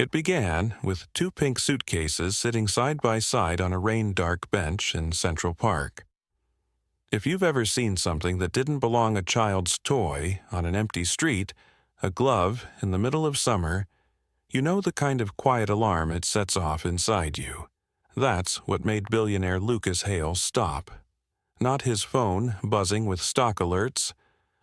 It began with two pink suitcases sitting side by side on a rain-dark bench in Central Park. If you've ever seen something that didn't belong a child's toy on an empty street, a glove in the middle of summer, you know the kind of quiet alarm it sets off inside you. That's what made billionaire Lucas Hale stop. Not his phone buzzing with stock alerts,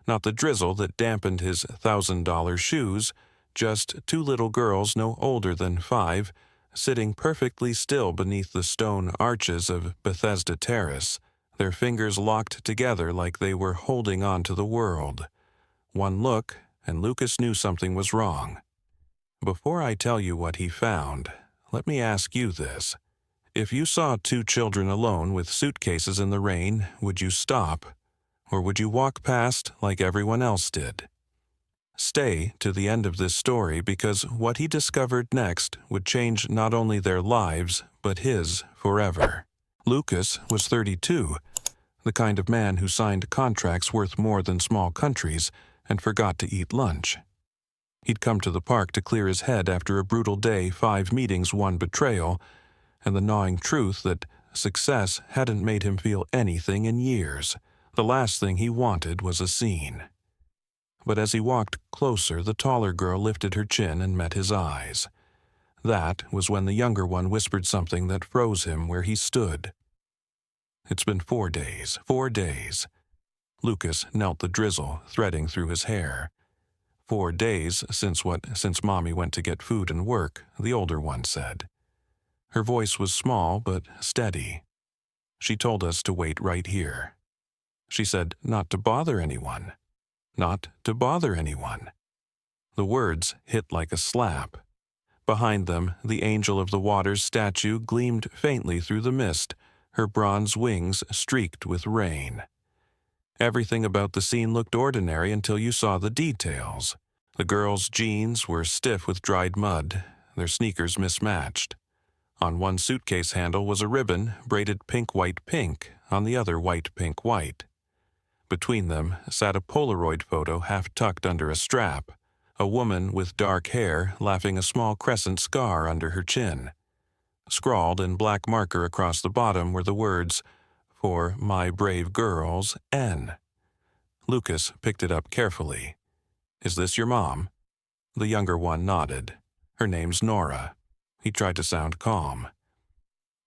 not the drizzle that dampened his $1,000 shoes, just two little girls no older than 5, sitting perfectly still beneath the stone arches of Bethesda Terrace, their fingers locked together like they were holding on to the world. One look, and Lucas knew something was wrong. Before I tell you what he found, let me ask you this. If you saw two children alone with suitcases in the rain, would you stop, or would you walk past like everyone else did? Stay to the end of this story because what he discovered next would change not only their lives, but his forever. Lucas was 32, the kind of man who signed contracts worth more than small countries and forgot to eat lunch. He'd come to the park to clear his head after a brutal day, 5 meetings, 1 betrayal, and the gnawing truth that success hadn't made him feel anything in years. The last thing he wanted was a scene. But as he walked closer, the taller girl lifted her chin and met his eyes. That was when the younger one whispered something that froze him where he stood. It's been 4 days, 4 days. Lucas knelt the drizzle threading through his hair. 4 days since Mommy went to get food and work, the older one said. Her voice was small but steady. She told us to wait right here. She said not to bother anyone. Not to bother anyone. The words hit like a slap. Behind them, the Angel of the Waters statue gleamed faintly through the mist, her bronze wings streaked with rain. Everything about the scene looked ordinary until you saw the details. The girls' jeans were stiff with dried mud, their sneakers mismatched. On one suitcase handle was a ribbon braided pink-white-pink, on the other white-pink-white. Between them sat a Polaroid photo half tucked under a strap, a woman with dark hair laughing a small crescent scar under her chin. Scrawled in black marker across the bottom were the words, "For my brave girls, N." Lucas picked it up carefully. "Is this your mom?" The younger one nodded. "Her name's Nora." He tried to sound calm.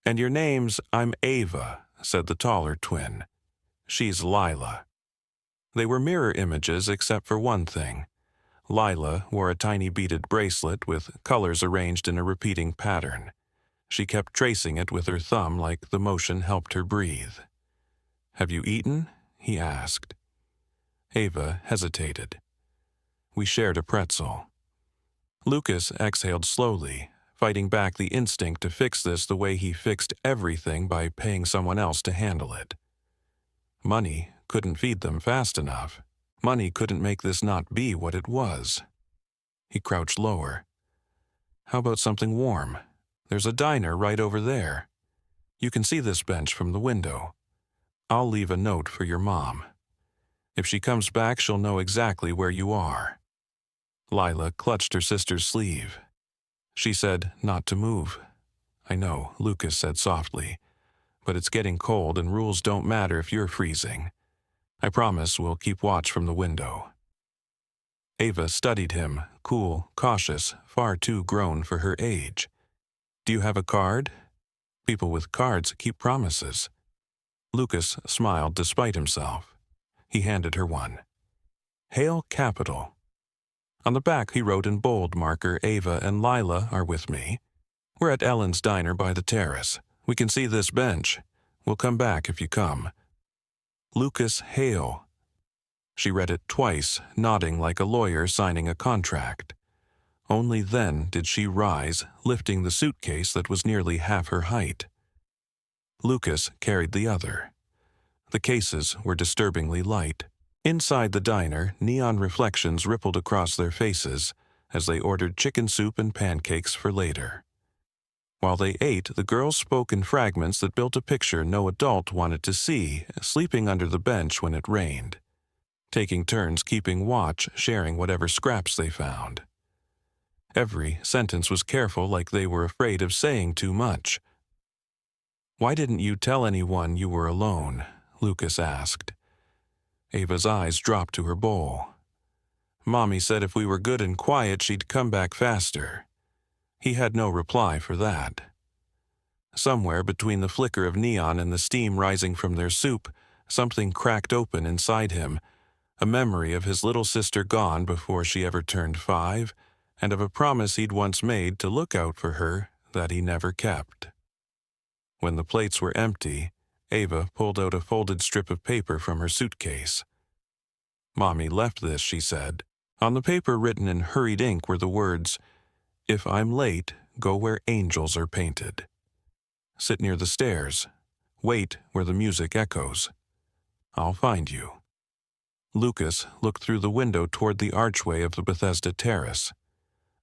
"And your name's I'm Ava," said the taller twin. "She's Lila." They were mirror images except for one thing. Lila wore a tiny beaded bracelet with colors arranged in a repeating pattern. She kept tracing it with her thumb like the motion helped her breathe. "Have you eaten?" he asked. Ava hesitated. "We shared a pretzel." Lucas exhaled slowly, fighting back the instinct to fix this the way he fixed everything by paying someone else to handle it. Money couldn't feed them fast enough. Money couldn't make this not be what it was. He crouched lower. "How about something warm? There's a diner right over there. You can see this bench from the window. I'll leave a note for your mom. If she comes back, she'll know exactly where you are." Lila clutched her sister's sleeve. She said not to move. "I know," Lucas said softly, "but it's getting cold and rules don't matter if you're freezing. I promise we'll keep watch from the window." Ava studied him, cool, cautious, far too grown for her age. "Do you have a card? People with cards keep promises." Lucas smiled despite himself. He handed her one. "Hale Capital." On the back he wrote in bold marker, "Ava and Lila are with me. We're at Ellen's diner by the terrace. We can see this bench. We'll come back if you come. Lucas Hale." She read it twice, nodding like a lawyer signing a contract. Only then did she rise, lifting the suitcase that was nearly half her height. Lucas carried the other. The cases were disturbingly light. Inside the diner, neon reflections rippled across their faces as they ordered chicken soup and pancakes for later. While they ate, the girls spoke in fragments that built a picture no adult wanted to see, sleeping under the bench when it rained, taking turns keeping watch, sharing whatever scraps they found. Every sentence was careful, like they were afraid of saying too much. "Why didn't you tell anyone you were alone?" Lucas asked. Ava's eyes dropped to her bowl. "Mommy said if we were good and quiet, she'd come back faster." He had no reply for that. Somewhere between the flicker of neon and the steam rising from their soup, something cracked open inside him, a memory of his little sister gone before she ever turned 5, and of a promise he'd once made to look out for her that he never kept. When the plates were empty, Ava pulled out a folded strip of paper from her suitcase. "Mommy left this," she said. On the paper, written in hurried ink, were the words, "If I'm late, go where angels are painted. Sit near the stairs. Wait where the music echoes. I'll find you." Lucas looked through the window toward the archway of the Bethesda terrace,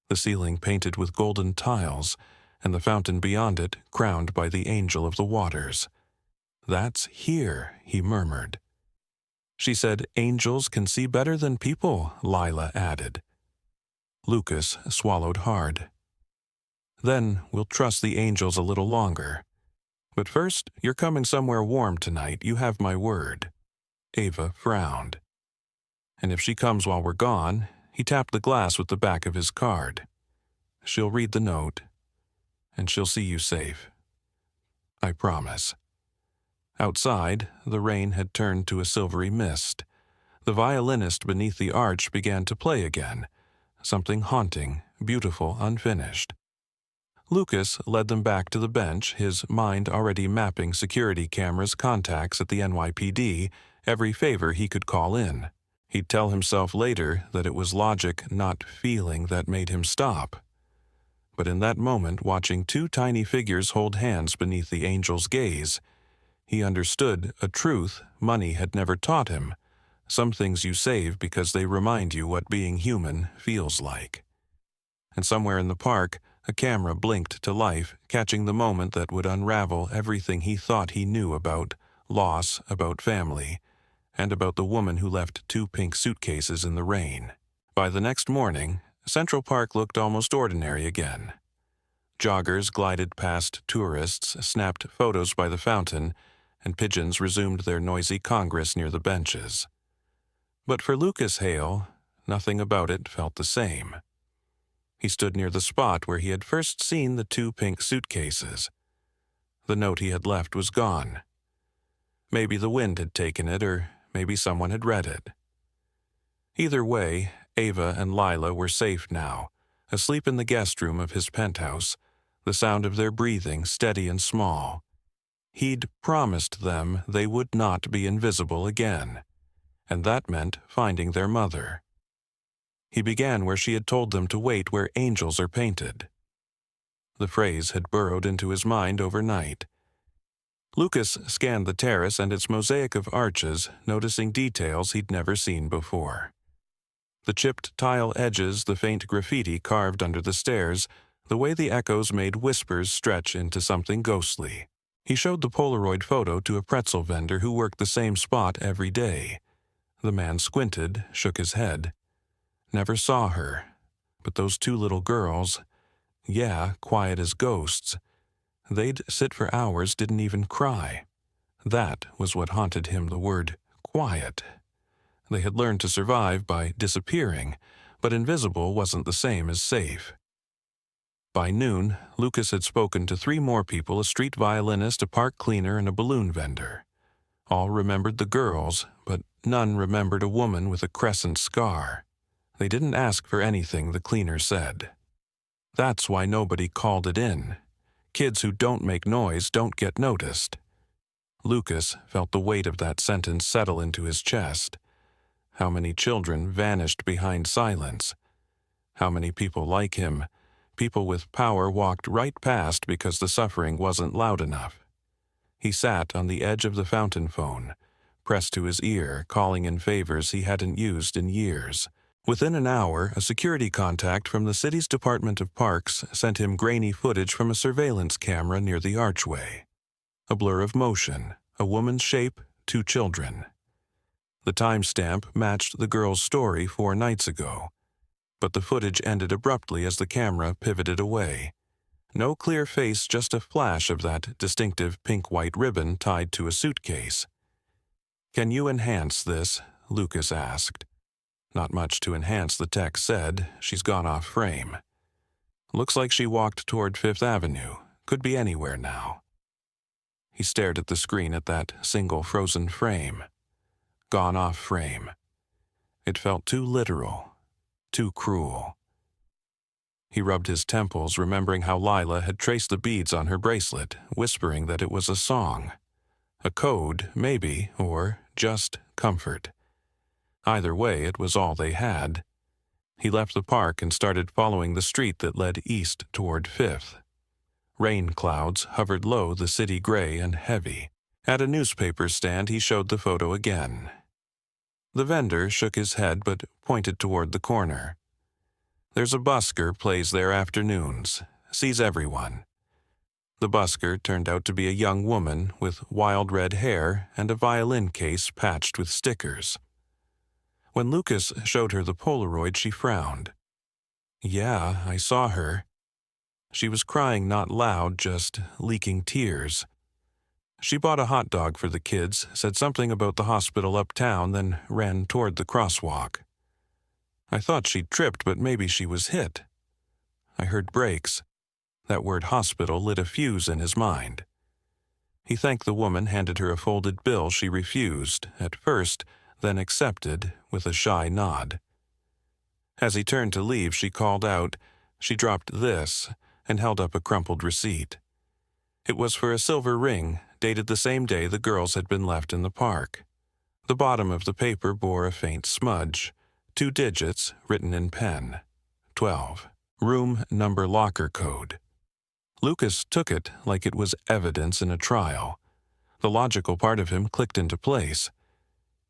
the ceiling painted with golden tiles, and the fountain beyond it crowned by the angel of the waters. "That's here," he murmured. "She said angels can see better than people," Lila added. Lucas swallowed hard. "Then we'll trust the angels a little longer. But first, you're coming somewhere warm tonight, you have my word." Ava frowned. "And if she comes while we're gone," he tapped the glass with the back of his card, "she'll read the note, and she'll see you safe. I promise." Outside, the rain had turned to a silvery mist. The violinist beneath the arch began to play again, something haunting, beautiful, unfinished. Lucas led them back to the bench, his mind already mapping security cameras, contacts at the NYPD, every favor he could call in. He'd tell himself later that it was logic, not feeling, that made him stop. But in that moment, watching two tiny figures hold hands beneath the angel's gaze, he understood a truth money had never taught him. Some things you save because they remind you what being human feels like. And somewhere in the park, a camera blinked to life, catching the moment that would unravel everything he thought he knew about loss, about family, and about the woman who left 2 pink suitcases in the rain. By the next morning, Central Park looked almost ordinary again. Joggers glided past tourists, snapped photos by the fountain, and pigeons resumed their noisy congress near the benches. But for Lucas Hale, nothing about it felt the same. He stood near the spot where he had first seen the 2 pink suitcases. The note he had left was gone. Maybe the wind had taken it, or maybe someone had read it. Either way, Ava and Lila were safe now, asleep in the guest room of his penthouse, the sound of their breathing steady and small. He'd promised them they would not be invisible again, and that meant finding their mother. He began where she had told them to wait where angels are painted. The phrase had burrowed into his mind overnight. Lucas scanned the terrace and its mosaic of arches, noticing details he'd never seen before. The chipped tile edges, the faint graffiti carved under the stairs, the way the echoes made whispers stretch into something ghostly. He showed the Polaroid photo to a pretzel vendor who worked the same spot every day. The man squinted, shook his head. Never saw her. But those 2 little girls, yeah, quiet as ghosts. They'd sit for hours, didn't even cry. That was what haunted him, the word quiet. They had learned to survive by disappearing, but invisible wasn't the same as safe. By noon, Lucas had spoken to 3 more people, a street violinist, a park cleaner, and a balloon vendor. All remembered the girls, but none remembered a woman with a crescent scar. They didn't ask for anything, the cleaner said. That's why nobody called it in. Kids who don't make noise don't get noticed. Lucas felt the weight of that sentence settle into his chest. How many children vanished behind silence? How many people like him, people with power, walked right past because the suffering wasn't loud enough? He sat on the edge of the fountain phone, pressed to his ear, calling in favors he hadn't used in years. Within an hour, a security contact from the city's Department of Parks sent him grainy footage from a surveillance camera near the archway. A blur of motion, a woman's shape, 2 children. The timestamp matched the girl's story 4 nights ago. but the footage ended abruptly as the camera pivoted away. No clear face, just a flash of that distinctive pink-white ribbon tied to a suitcase. "Can you enhance this?" Lucas asked. "Not much to enhance," the tech said. "She's gone off frame. Looks like she walked toward Fifth Avenue. Could be anywhere now." He stared at the screen at that single frozen frame. Gone off frame. It felt too literal, too cruel. He rubbed his temples, remembering how Lila had traced the beads on her bracelet, whispering that it was a song. A code, maybe, or just comfort. Either way, it was all they had. He left the park and started following the street that led east toward Fifth. Rain clouds hovered low, the city gray and heavy. At a newspaper stand, he showed the photo again. The vendor shook his head but pointed toward the corner. "There's a busker plays there afternoons. Sees everyone." The busker turned out to be a young woman with wild red hair and a violin case patched with stickers. When Lucas showed her the Polaroid, she frowned. "Yeah, I saw her." She was crying, not loud, just leaking tears. She bought a hot dog for the kids, said something about the hospital uptown, then ran toward the crosswalk. "I thought she'd tripped, but maybe she was hit." I heard brakes. That word hospital lit a fuse in his mind. He thanked the woman, handed her a folded bill she refused, at first, then accepted with a shy nod. As he turned to leave, she called out. She dropped this and held up a crumpled receipt. It was for a silver ring, dated the same day the girls had been left in the park. The bottom of the paper bore a faint smudge, 2 digits written in pen. 12. Room number locker code. Lucas took it like it was evidence in a trial. The logical part of him clicked into place.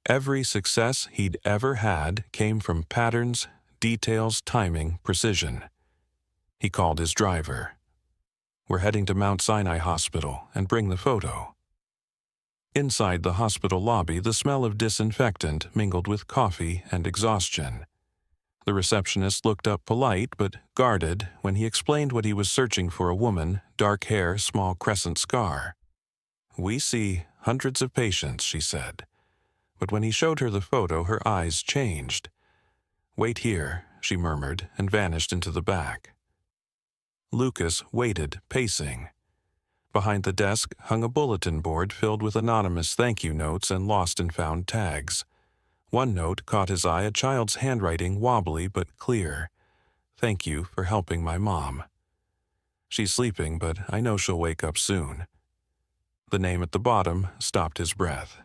Every success he'd ever had came from patterns, details, timing, precision. He called his driver. "We're heading to Mount Sinai Hospital, and bring the photo." Inside the hospital lobby, the smell of disinfectant mingled with coffee and exhaustion. The receptionist looked up polite but guarded when he explained what he was searching for: a woman, dark hair, small crescent scar. "We see hundreds of patients," she said. But when he showed her the photo, her eyes changed. "Wait here," she murmured, and vanished into the back. Lucas waited, pacing. Behind the desk hung a bulletin board filled with anonymous thank you notes and lost and found tags. One note caught his eye, a child's handwriting, wobbly but clear. "Thank you for helping my mom. She's sleeping, but I know she'll wake up soon." The name at the bottom stopped his breath.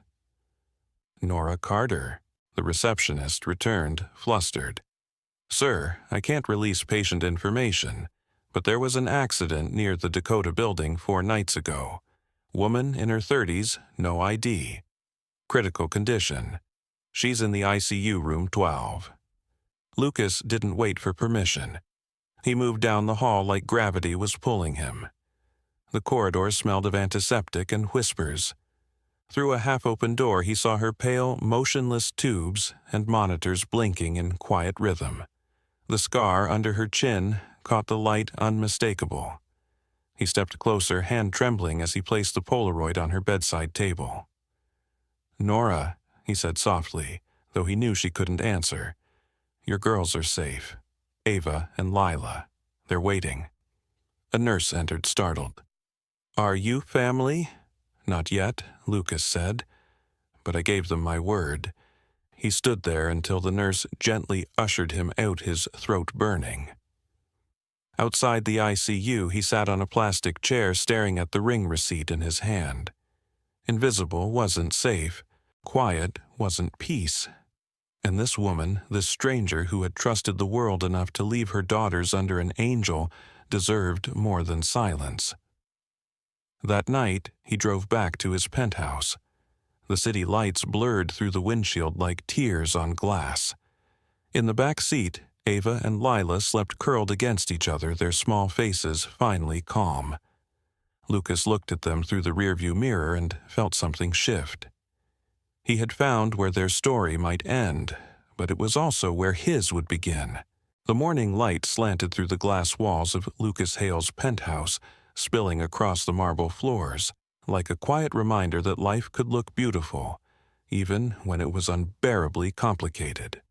"Nora Carter." The receptionist returned, flustered. "Sir, I can't release patient information, but there was an accident near the Dakota building 4 nights ago. Woman in her 30s, no ID. Critical condition. She's in the ICU room 12. Lucas didn't wait for permission. He moved down the hall like gravity was pulling him. The corridor smelled of antiseptic and whispers. Through a half-open door, he saw her pale, motionless tubes and monitors blinking in quiet rhythm. The scar under her chin caught the light unmistakable. He stepped closer, hand trembling as he placed the Polaroid on her bedside table. "Nora," he said softly, though he knew she couldn't answer. "Your girls are safe. Ava and Lila. They're waiting." A nurse entered, startled. "Are you family?" "Not yet," Lucas said, "but I gave them my word." He stood there until the nurse gently ushered him out, his throat burning. Outside the ICU, he sat on a plastic chair staring at the ring receipt in his hand. Invisible wasn't safe. Quiet wasn't peace. And this woman, this stranger who had trusted the world enough to leave her daughters under an angel, deserved more than silence. That night, he drove back to his penthouse. The city lights blurred through the windshield like tears on glass. In the back seat, Ava and Lila slept curled against each other, their small faces finally calm. Lucas looked at them through the rearview mirror and felt something shift. He had found where their story might end, but it was also where his would begin. The morning light slanted through the glass walls of Lucas Hale's penthouse, spilling across the marble floors, like a quiet reminder that life could look beautiful, even when it was unbearably complicated.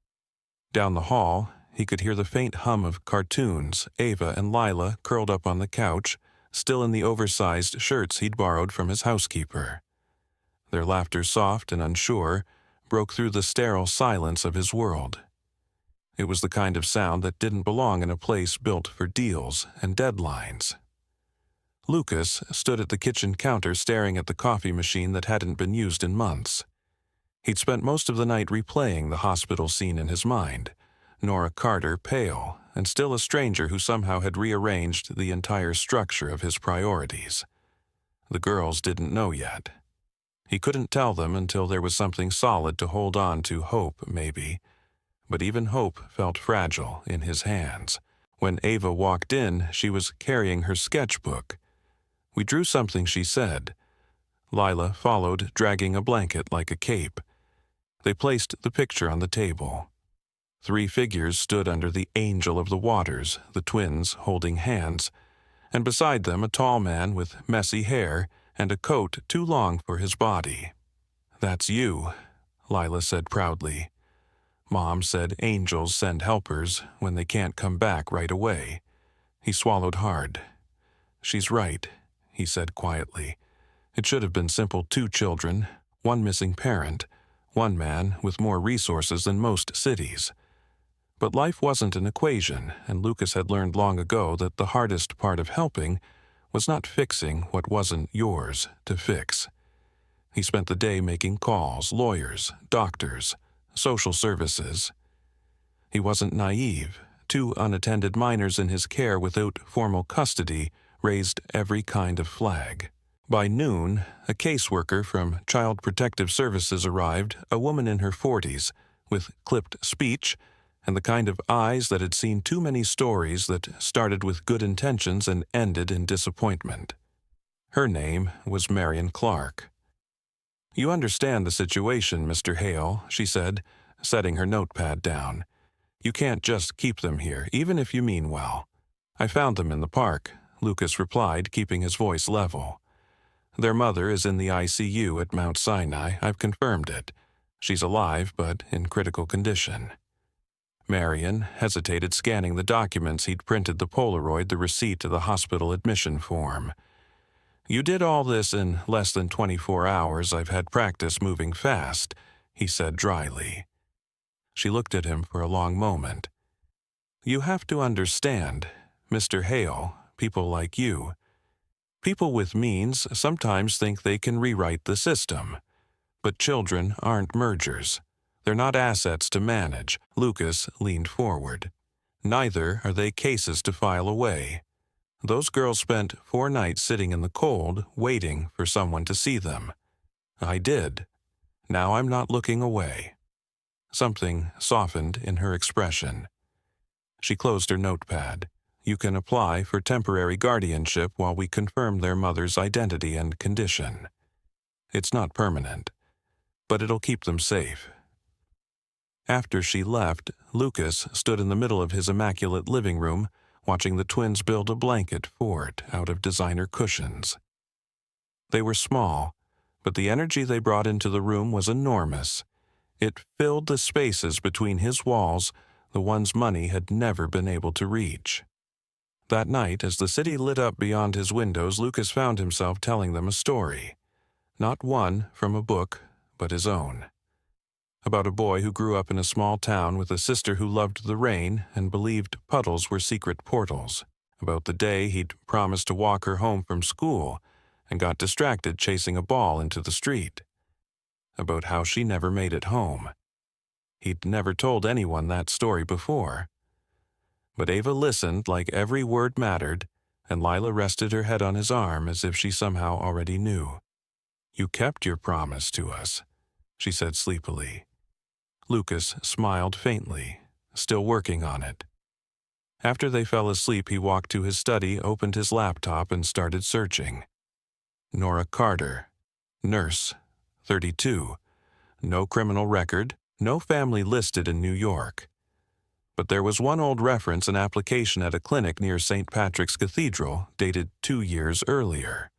Down the hall, he could hear the faint hum of cartoons, Ava and Lila curled up on the couch, still in the oversized shirts he'd borrowed from his housekeeper. Their laughter, soft and unsure, broke through the sterile silence of his world. It was the kind of sound that didn't belong in a place built for deals and deadlines. Lucas stood at the kitchen counter staring at the coffee machine that hadn't been used in months. He'd spent most of the night replaying the hospital scene in his mind, Nora Carter pale, and still a stranger who somehow had rearranged the entire structure of his priorities. The girls didn't know yet. He couldn't tell them until there was something solid to hold on to, hope, maybe. But even hope felt fragile in his hands. When Ava walked in, she was carrying her sketchbook. "We drew something," she said. Lila followed, dragging a blanket like a cape. They placed the picture on the table. 3 figures stood under the angel of the waters, the twins holding hands, and beside them a tall man with messy hair and a coat too long for his body. "That's you," Lila said proudly. "Mom said angels send helpers when they can't come back right away." He swallowed hard. "She's right," he said quietly. "It should have been simple: 2 children, 1 missing parent, 1 man with more resources than most cities." But life wasn't an equation, and Lucas had learned long ago that the hardest part of helping was not fixing what wasn't yours to fix. He spent the day making calls, lawyers, doctors, social services. He wasn't naive. 2 unattended minors in his care without formal custody raised every kind of flag. By noon, a caseworker from Child Protective Services arrived, a woman in her 40s, with clipped speech and the kind of eyes that had seen too many stories that started with good intentions and ended in disappointment. Her name was Marion Clark. "You understand the situation, Mr. Hale," she said, setting her notepad down. "You can't just keep them here, even if you mean well." "I found them in the park," Lucas replied, keeping his voice level. "Their mother is in the ICU at Mount Sinai. I've confirmed it. She's alive, but in critical condition." Marion hesitated, scanning the documents he'd printed, the Polaroid, the receipt to the hospital admission form. "You did all this in less than 24 hours. I've had practice moving fast," he said dryly. She looked at him for a long moment. "You have to understand, Mr. Hale, people like you. People with means sometimes think they can rewrite the system. But children aren't mergers. They're not assets to manage." Lucas leaned forward. "Neither are they cases to file away. Those girls spent 4 nights sitting in the cold, waiting for someone to see them. I did. Now I'm not looking away." Something softened in her expression. She closed her notepad. "You can apply for temporary guardianship while we confirm their mother's identity and condition. It's not permanent, but it'll keep them safe." After she left, Lucas stood in the middle of his immaculate living room, watching the twins build a blanket fort out of designer cushions. They were small, but the energy they brought into the room was enormous. It filled the spaces between his walls, the ones money had never been able to reach. That night, as the city lit up beyond his windows, Lucas found himself telling them a story. Not one from a book, but his own. About a boy who grew up in a small town with a sister who loved the rain and believed puddles were secret portals. About the day he'd promised to walk her home from school and got distracted chasing a ball into the street. About how she never made it home. He'd never told anyone that story before. But Ava listened like every word mattered, and Lila rested her head on his arm as if she somehow already knew. "You kept your promise to us," she said sleepily. Lucas smiled faintly, still working on it. After they fell asleep, he walked to his study, opened his laptop, and started searching. Nora Carter, nurse, 32, no criminal record, no family listed in New York. But there was one old reference and application at a clinic near St. Patrick's Cathedral, dated 2 years earlier.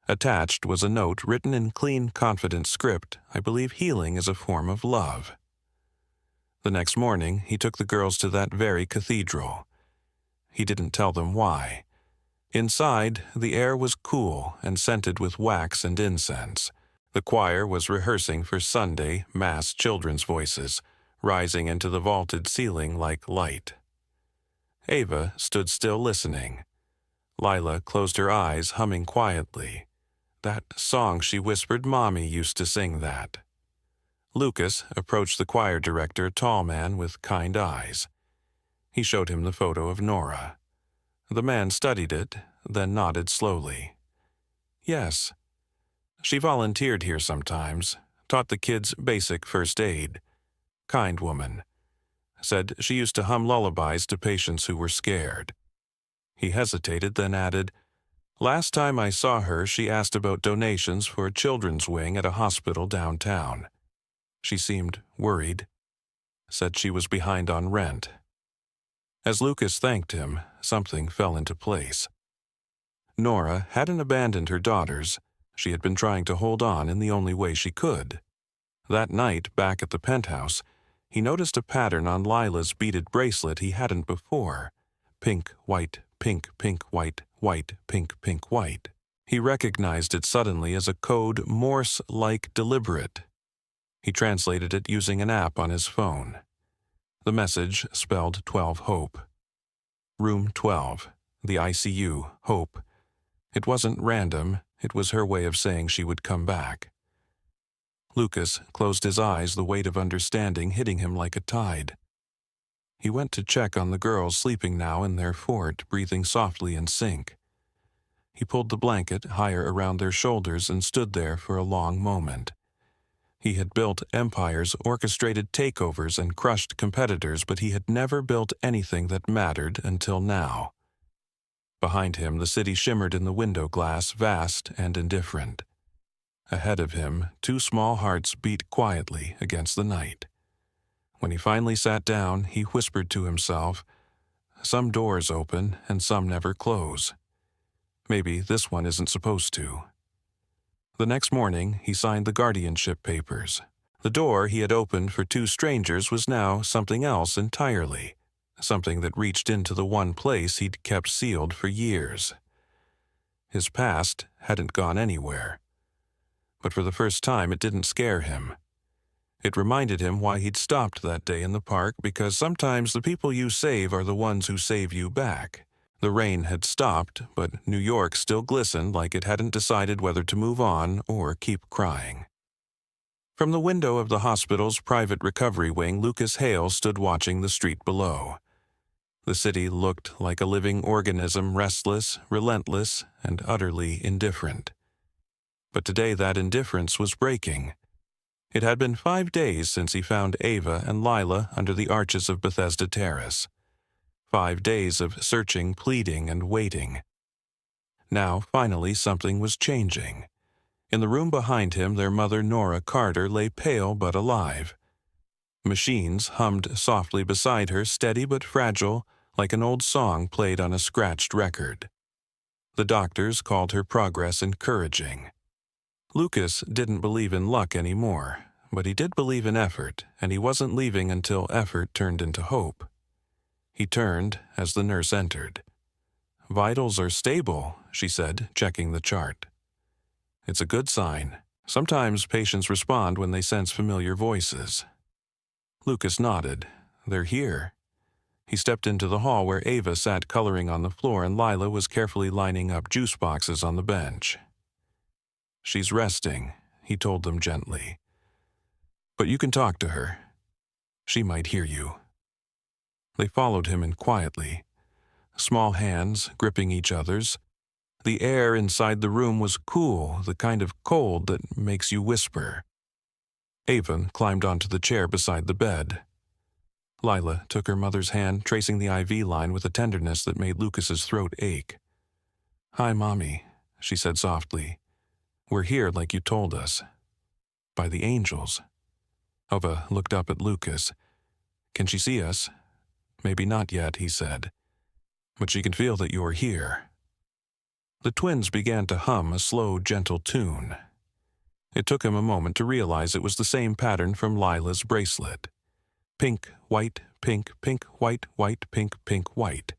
Attached was a note written in clean, confident script: "I believe healing is a form of love." The next morning, he took the girls to that very cathedral. He didn't tell them why. Inside, the air was cool and scented with wax and incense. The choir was rehearsing for Sunday Mass children's voices, rising into the vaulted ceiling like light. Ava stood still listening. Lila closed her eyes, humming quietly. That song she whispered Mommy used to sing that. Lucas approached the choir director, a tall man with kind eyes. He showed him the photo of Nora. The man studied it, then nodded slowly. Yes. She volunteered here sometimes, taught the kids basic first aid. Kind woman. Said she used to hum lullabies to patients who were scared. He hesitated, then added, "Last time I saw her, she asked about donations for a children's wing at a hospital downtown. She seemed worried. Said she was behind on rent." As Lucas thanked him, something fell into place. Nora hadn't abandoned her daughters. She had been trying to hold on in the only way she could. That night, back at the penthouse, he noticed a pattern on Lila's beaded bracelet he hadn't before. Pink, white, pink, pink, white, white, pink, pink, white. He recognized it suddenly as a code Morse-like deliberate. He translated it using an app on his phone. The message spelled 12 Hope. Room 12, the ICU, Hope. It wasn't random, it was her way of saying she would come back. Lucas closed his eyes, the weight of understanding hitting him like a tide. He went to check on the girls sleeping now in their fort, breathing softly in sync. He pulled the blanket higher around their shoulders and stood there for a long moment. He had built empires, orchestrated takeovers, and crushed competitors, but he had never built anything that mattered until now. Behind him, the city shimmered in the window glass, vast and indifferent. Ahead of him, 2 small hearts beat quietly against the night. When he finally sat down, he whispered to himself, "Some doors open and some never close. Maybe this one isn't supposed to." The next morning, he signed the guardianship papers. The door he had opened for 2 strangers was now something else entirely, something that reached into the one place he'd kept sealed for years. His past hadn't gone anywhere. But for the first time, it didn't scare him. It reminded him why he'd stopped that day in the park, because sometimes the people you save are the ones who save you back. The rain had stopped, but New York still glistened like it hadn't decided whether to move on or keep crying. From the window of the hospital's private recovery wing, Lucas Hale stood watching the street below. The city looked like a living organism, restless, relentless, and utterly indifferent. But today that indifference was breaking. It had been 5 days since he found Ava and Lila under the arches of Bethesda Terrace. 5 days of searching, pleading, and waiting. Now, finally, something was changing. In the room behind him, their mother, Nora Carter, lay pale but alive. Machines hummed softly beside her, steady but fragile, like an old song played on a scratched record. The doctors called her progress encouraging. Lucas didn't believe in luck anymore, but he did believe in effort, and he wasn't leaving until effort turned into hope. He turned as the nurse entered. "Vitals are stable," she said, checking the chart. "It's a good sign. Sometimes patients respond when they sense familiar voices." Lucas nodded. "They're here." He stepped into the hall where Ava sat coloring on the floor and Lila was carefully lining up juice boxes on the bench. "She's resting," he told them gently. "But you can talk to her. She might hear you." They followed him in quietly, small hands gripping each other's. The air inside the room was cool, the kind of cold that makes you whisper. Ava climbed onto the chair beside the bed. Lila took her mother's hand, tracing the IV line with a tenderness that made Lucas's throat ache. "Hi, Mommy," she said softly. "We're here like you told us. By the angels." Ava looked up at Lucas. "Can she see us?" "Maybe not yet," he said, "but she can feel that you're here." The twins began to hum a slow, gentle tune. It took him a moment to realize it was the same pattern from Lila's bracelet. Pink, white, pink, pink, white, white, pink, pink, white.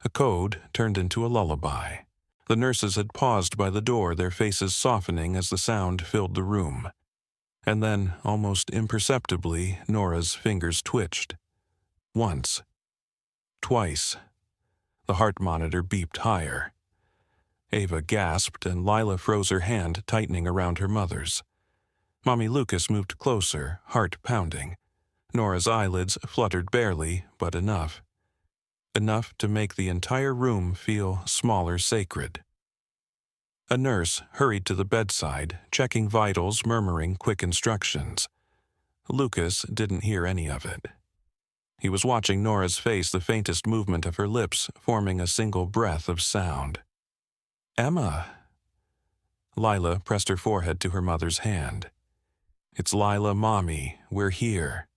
A code turned into a lullaby. The nurses had paused by the door, their faces softening as the sound filled the room. And then, almost imperceptibly, Nora's fingers twitched. Once. Twice. The heart monitor beeped higher. Ava gasped, and Lila froze her hand, tightening around her mother's. Mommy Lucas moved closer, heart pounding. Nora's eyelids fluttered barely, but enough. Enough to make the entire room feel smaller, sacred. A nurse hurried to the bedside, checking vitals, murmuring quick instructions. Lucas didn't hear any of it. He was watching Nora's face, the faintest movement of her lips forming a single breath of sound. "Emma." Lila pressed her forehead to her mother's hand. "It's Lila, Mommy. We're here."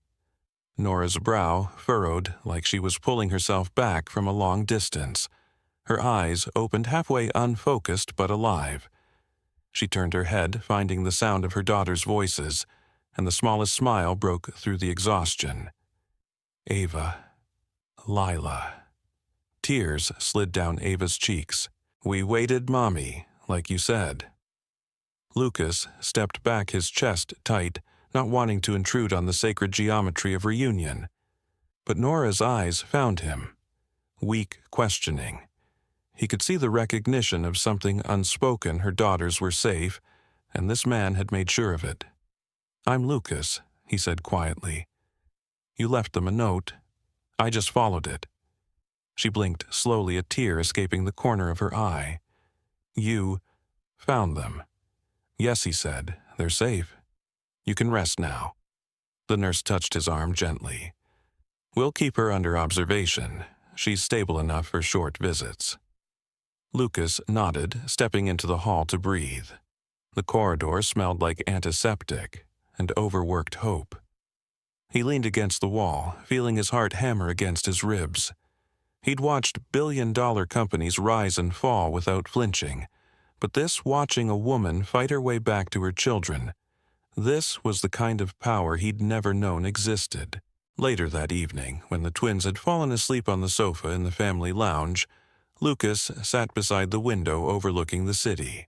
Nora's brow furrowed like she was pulling herself back from a long distance. Her eyes opened halfway unfocused but alive. She turned her head, finding the sound of her daughter's voices, and the smallest smile broke through the exhaustion. "Ava. Lila." Tears slid down Ava's cheeks. "We waited, Mommy, like you said." Lucas stepped back, his chest tight, not wanting to intrude on the sacred geometry of reunion. But Nora's eyes found him. Weak, questioning. He could see the recognition of something unspoken. Her daughters were safe, and this man had made sure of it. "I'm Lucas," he said quietly. "You left them a note. I just followed it." She blinked slowly, a tear escaping the corner of her eye. "You found them." "Yes," he said. "They're safe. You can rest now." The nurse touched his arm gently. "We'll keep her under observation. She's stable enough for short visits." Lucas nodded, stepping into the hall to breathe. The corridor smelled like antiseptic and overworked hope. He leaned against the wall, feeling his heart hammer against his ribs. He'd watched billion-dollar companies rise and fall without flinching, but this, watching a woman fight her way back to her children, this was the kind of power he'd never known existed. Later that evening, when the twins had fallen asleep on the sofa in the family lounge, Lucas sat beside the window overlooking the city.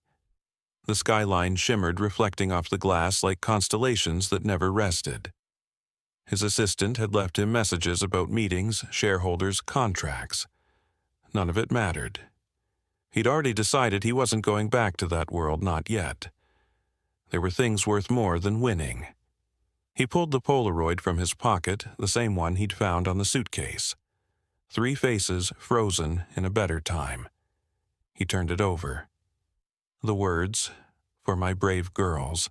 The skyline shimmered, reflecting off the glass like constellations that never rested. His assistant had left him messages about meetings, shareholders, contracts. None of it mattered. He'd already decided he wasn't going back to that world, not yet. There were things worth more than winning. He pulled the Polaroid from his pocket, the same one he'd found on the suitcase. 3 faces frozen in a better time. He turned it over. The words, "For my brave girls."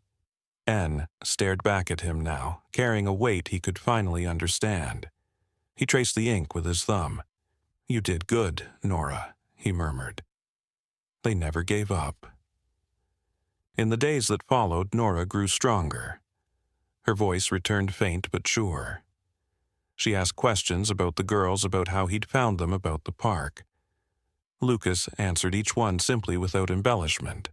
N stared back at him now, carrying a weight he could finally understand. He traced the ink with his thumb. "You did good, Nora," he murmured. They never gave up. In the days that followed, Nora grew stronger. Her voice returned faint but sure. She asked questions about the girls, about how he'd found them, about the park. Lucas answered each one simply without embellishment.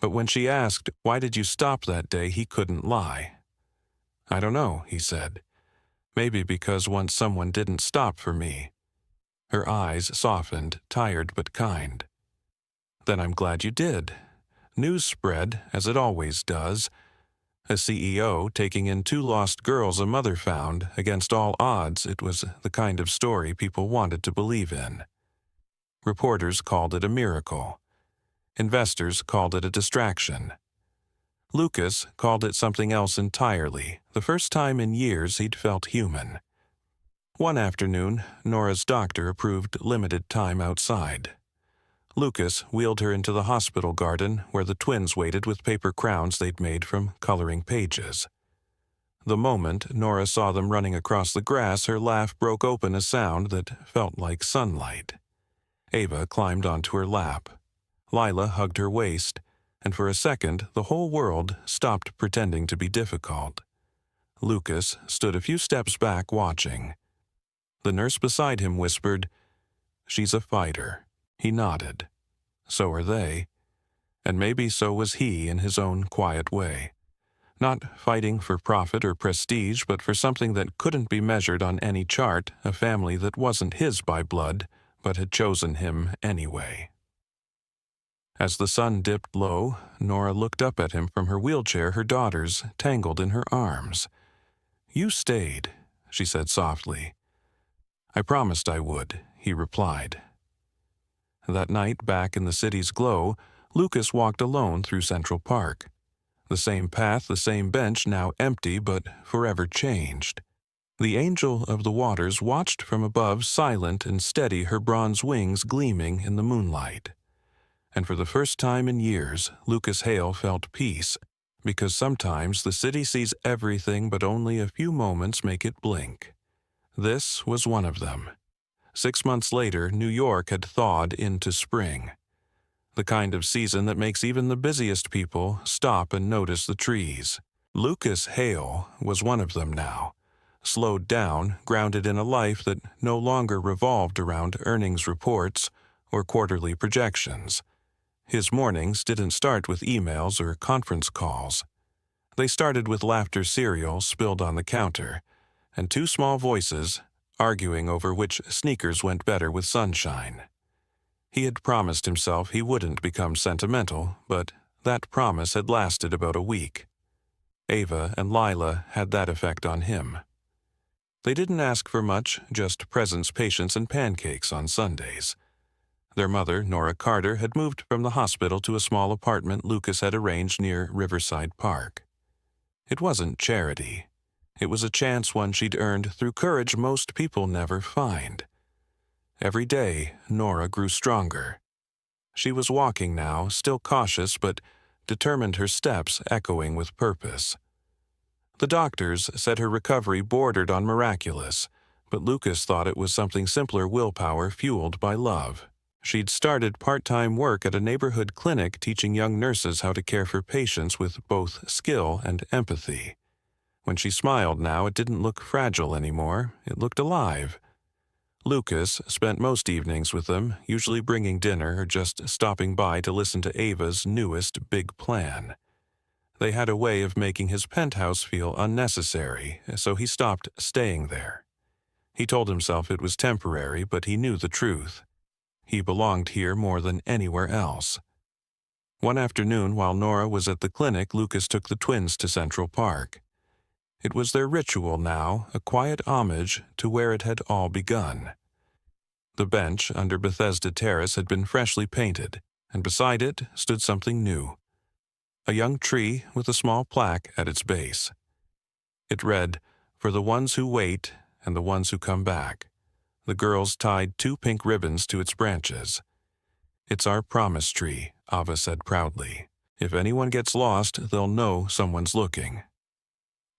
But when she asked, "Why did you stop that day?" he couldn't lie. "I don't know," he said. "Maybe because once someone didn't stop for me." Her eyes softened, tired but kind. "Then I'm glad you did." News spread, as it always does. A CEO taking in 2 lost girls a mother found. Against all odds, it was the kind of story people wanted to believe in. Reporters called it a miracle. Investors called it a distraction. Lucas called it something else entirely, the first time in years he'd felt human. One afternoon, Nora's doctor approved limited time outside. Lucas wheeled her into the hospital garden where the twins waited with paper crowns they'd made from coloring pages. The moment Nora saw them running across the grass, her laugh broke open, a sound that felt like sunlight. Ava climbed onto her lap. Lila hugged her waist, and for a second the whole world stopped pretending to be difficult. Lucas stood a few steps back watching. The nurse beside him whispered, "She's a fighter." He nodded. So are they. And maybe so was he in his own quiet way. Not fighting for profit or prestige, but for something that couldn't be measured on any chart, a family that wasn't his by blood, but had chosen him anyway. As the sun dipped low, Nora looked up at him from her wheelchair, her daughters tangled in her arms. "You stayed," she said softly. "I promised I would," he replied. That night, back in the city's glow, Lucas walked alone through Central Park. The same path, the same bench, now empty but forever changed. The angel of the waters watched from above, silent and steady, her bronze wings gleaming in the moonlight. And for the first time in years, Lucas Hale felt peace, because sometimes the city sees everything but only a few moments make it blink. This was one of them. 6 months later, New York had thawed into spring. The kind of season that makes even the busiest people stop and notice the trees. Lucas Hale was one of them now, slowed down, grounded in a life that no longer revolved around earnings reports or quarterly projections. His mornings didn't start with emails or conference calls. They started with laughter cereal spilled on the counter, and two small voices arguing over which sneakers went better with sunshine. He had promised himself he wouldn't become sentimental, but that promise had lasted about a week. Ava and Lila had that effect on him. They didn't ask for much, just presents, patience, and pancakes on Sundays. Their mother, Nora Carter, had moved from the hospital to a small apartment Lucas had arranged near Riverside Park. It wasn't charity. It was a chance one she'd earned through courage most people never find. Every day, Nora grew stronger. She was walking now, still cautious but determined, her steps echoing with purpose. The doctors said her recovery bordered on miraculous, but Lucas thought it was something simpler, willpower fueled by love. She'd started part-time work at a neighborhood clinic teaching young nurses how to care for patients with both skill and empathy. When she smiled now, it didn't look fragile anymore. It looked alive. Lucas spent most evenings with them, usually bringing dinner or just stopping by to listen to Ava's newest big plan. They had a way of making his penthouse feel unnecessary, so he stopped staying there. He told himself it was temporary, but he knew the truth. He belonged here more than anywhere else. One afternoon, while Nora was at the clinic, Lucas took the twins to Central Park. It was their ritual now, a quiet homage to where it had all begun. The bench under Bethesda Terrace had been freshly painted, and beside it stood something new. A young tree with a small plaque at its base. It read, "For the ones who wait and the ones who come back." The girls tied 2 pink ribbons to its branches. "It's our promise tree," Ava said proudly. "If anyone gets lost, they'll know someone's looking."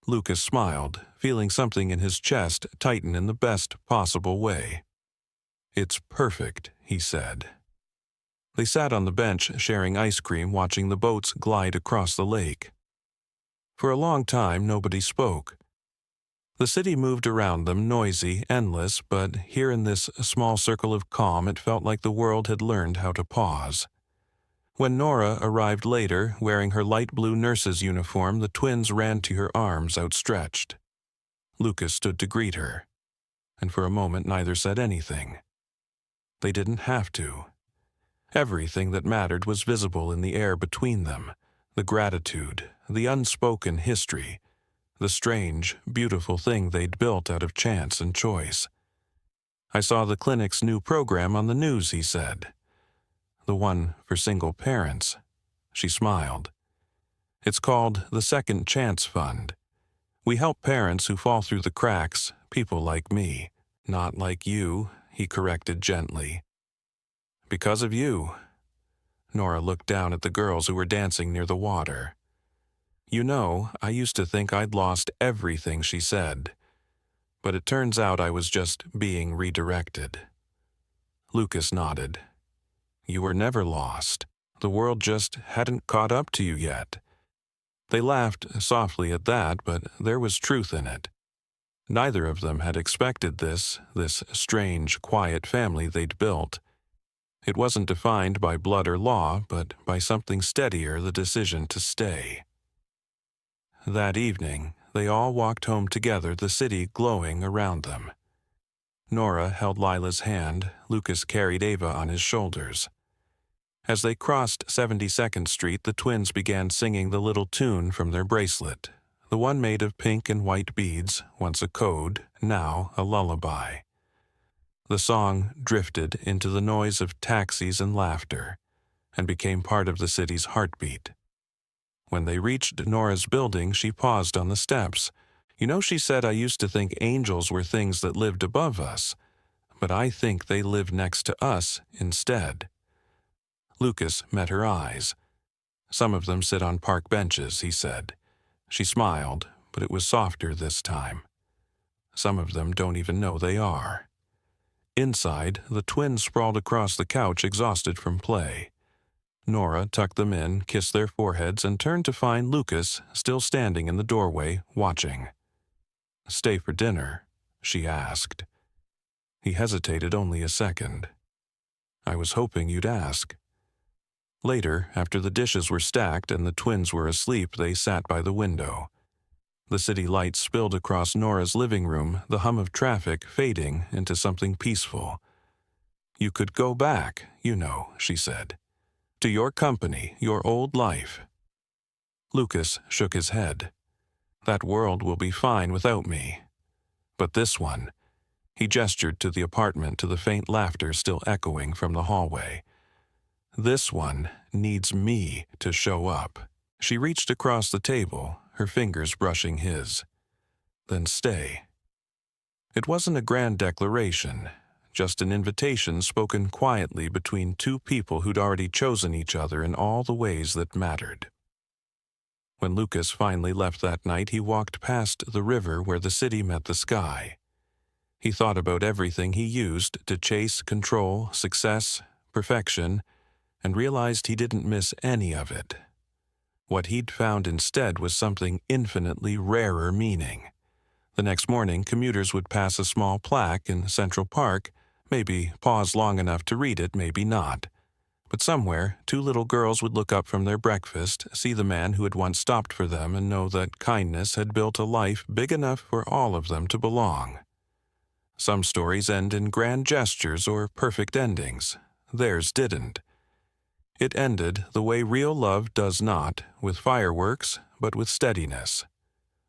Lucas smiled, feeling something in his chest tighten in the best possible way. "It's perfect," he said. They sat on the bench, sharing ice cream, watching the boats glide across the lake. For a long time, nobody spoke. The city moved around them, noisy, endless, but here in this small circle of calm, it felt like the world had learned how to pause. When Nora arrived later, wearing her light blue nurse's uniform, the twins ran to her, arms outstretched. Lucas stood to greet her, and for a moment neither said anything. They didn't have to. Everything that mattered was visible in the air between them, the gratitude, the unspoken history, the strange, beautiful thing they'd built out of chance and choice. "I saw the clinic's new program on the news," he said. "The one for single parents." She smiled. "It's called the Second Chance Fund. We help parents who fall through the cracks, people like me." "Not like you," he corrected gently. "Because of you." Nora looked down at the girls who were dancing near the water. "You know, I used to think I'd lost everything," she said. "But it turns out I was just being redirected." Lucas nodded. "You were never lost. The world just hadn't caught up to you yet." They laughed softly at that, but there was truth in it. Neither of them had expected this strange, quiet family they'd built. It wasn't defined by blood or law, but by something steadier, the decision to stay. That evening, they all walked home together, the city glowing around them. Nora held Lila's hand, Lucas carried Ava on his shoulders. As they crossed 72nd Street, the twins began singing the little tune from their bracelet, the one made of pink and white beads, once a code, now a lullaby. The song drifted into the noise of taxis and laughter, and became part of the city's heartbeat. When they reached Nora's building, she paused on the steps. "You know, she said, I used to think angels were things that lived above us, but I think they live next to us instead." Lucas met her eyes. "Some of them sit on park benches," he said. She smiled, but it was softer this time. "Some of them don't even know they are." Inside, the twins sprawled across the couch, exhausted from play. Nora tucked them in, kissed their foreheads, and turned to find Lucas still standing in the doorway, watching. "Stay for dinner?" she asked. He hesitated only a second. "I was hoping you'd ask." Later, after the dishes were stacked and the twins were asleep, they sat by the window. The city lights spilled across Nora's living room, the hum of traffic fading into something peaceful. "You could go back, you know," she said. "To your company, your old life." Lucas shook his head. "That world will be fine without me. But this one," he gestured to the apartment, to the faint laughter still echoing from the hallway. "This one needs me to show up." She reached across the table, her fingers brushing his. "Then stay." It wasn't a grand declaration, just an invitation spoken quietly between two people who'd already chosen each other in all the ways that mattered. When Lucas finally left that night, he walked past the river where the city met the sky. He thought about everything he used to chase control, success, perfection, and realized he didn't miss any of it. What he'd found instead was something infinitely rarer meaning. The next morning, commuters would pass a small plaque in Central Park, maybe pause long enough to read it, maybe not. But somewhere, two little girls would look up from their breakfast, see the man who had once stopped for them, and know that kindness had built a life big enough for all of them to belong. Some stories end in grand gestures or perfect endings. Theirs didn't. It ended the way real love does not, with fireworks, but with steadiness,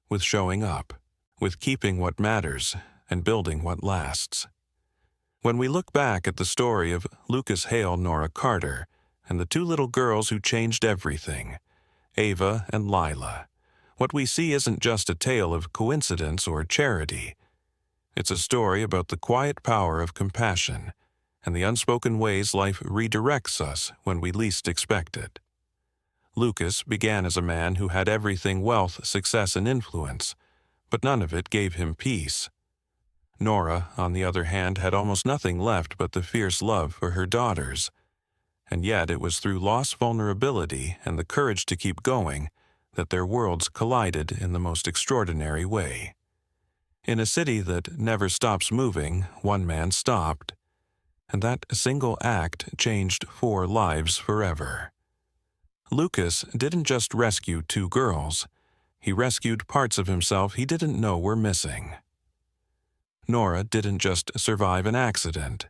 with showing up, with keeping what matters and building what lasts. When we look back at the story of Lucas Hale, Nora Carter, and the two little girls who changed everything, Ava and Lila, what we see isn't just a tale of coincidence or charity. It's a story about the quiet power of compassion and the unspoken ways life redirects us when we least expect it. Lucas began as a man who had everything: wealth, success, and influence, but none of it gave him peace. Nora, on the other hand, had almost nothing left but the fierce love for her daughters. And yet it was through lost vulnerability and the courage to keep going that their worlds collided in the most extraordinary way. In a city that never stops moving, one man stopped, and that single act changed 4 lives forever. Lucas didn't just rescue 2 girls. He rescued parts of himself he didn't know were missing. Nora didn't just survive an accident.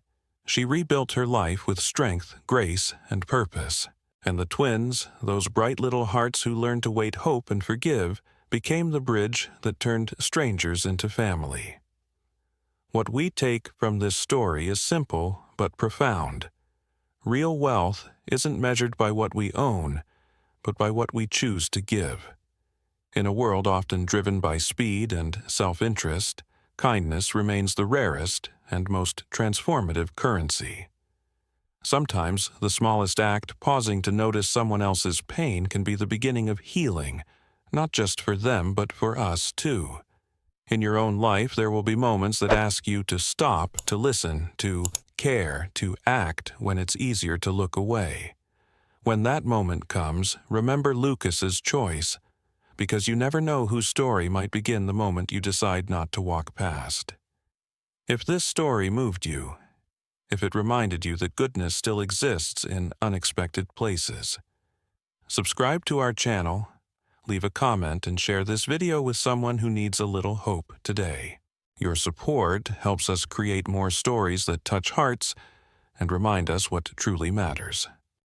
She rebuilt her life with strength, grace, and purpose. And the twins, those bright little hearts who learned to wait, hope, and forgive, became the bridge that turned strangers into family. What we take from this story is simple but profound. Real wealth isn't measured by what we own, but by what we choose to give. In a world often driven by speed and self-interest, kindness remains the rarest and most transformative currency. Sometimes the smallest act, pausing to notice someone else's pain, can be the beginning of healing, not just for them but for us too. In your own life, there will be moments that ask you to stop, to listen, to care, to act when it's easier to look away. When that moment comes, remember Lucas's choice. because you never know whose story might begin the moment you decide not to walk past. If this story moved you, if it reminded you that goodness still exists in unexpected places, subscribe to our channel, leave a comment, and share this video with someone who needs a little hope today. Your support helps us create more stories that touch hearts and remind us what truly matters.